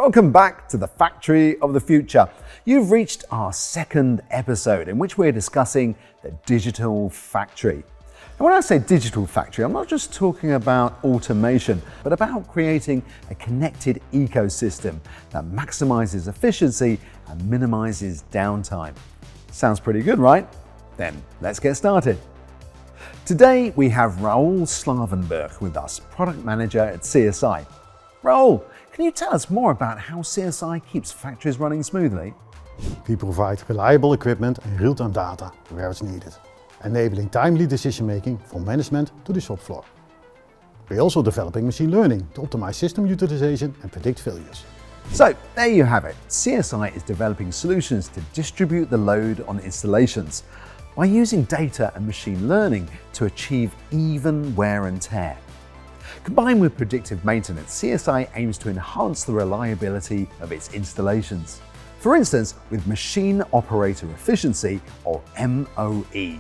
Welcome back to the Factory of the Future. You've reached our second episode in which we're discussing the digital factory. And when I say digital factory, I'm not just talking about automation, but about creating a connected ecosystem that maximizes efficiency and minimizes downtime. Sounds pretty good, right? Then let's get started. Today we have Raoul Slavenberg with us, product manager at CSI. Raoul, can you tell us more about how CSI keeps factories running smoothly? We provide reliable equipment and real-time data where it's needed, enabling timely decision-making from management to the shop floor. We're also developing machine learning to optimize system utilization and predict failures. So there you have it. CSI is developing solutions to distribute the load on installations by using data and machine learning to achieve even wear and tear. Combined with predictive maintenance, CSI aims to enhance the reliability of its installations. For instance, with machine operator efficiency, or MOE.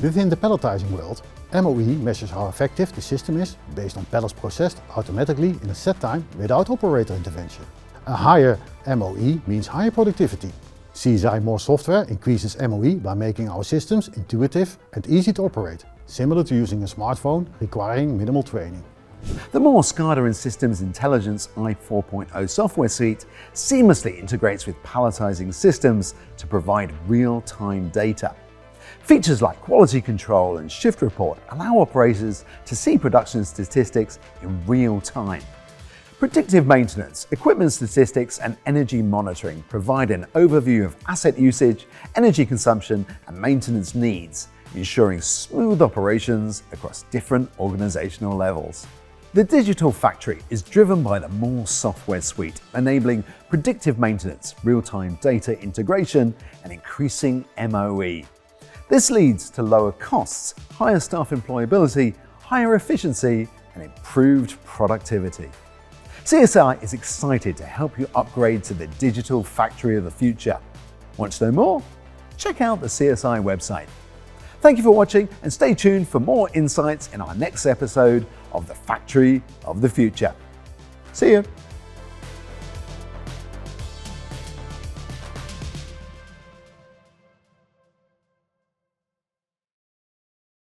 Within the palletizing world, MOE measures how effective the system is based on pallets processed automatically in a set time without operator intervention. A higher MOE means higher productivity. CSI More Software increases MOE by making our systems intuitive and easy to operate, similar to using a smartphone requiring minimal training. The More SCADA and Systems Intelligence i4.0 software suite seamlessly integrates with palletizing systems to provide real-time data. Features like quality control and shift report allow operators to see production statistics in real time. Predictive maintenance, equipment statistics, and energy monitoring provide an overview of asset usage, energy consumption, and maintenance needs, ensuring smooth operations across different organizational levels. The digital factory is driven by the More software suite, enabling predictive maintenance, real-time data integration, and increasing MOE. This leads to lower costs, higher staff employability, higher efficiency, and improved productivity. CSI is excited to help you upgrade to the digital factory of the future. Want to know more? Check out the CSI website. Thank you for watching, and stay tuned for more insights in our next episode of the Factory of the Future. See you.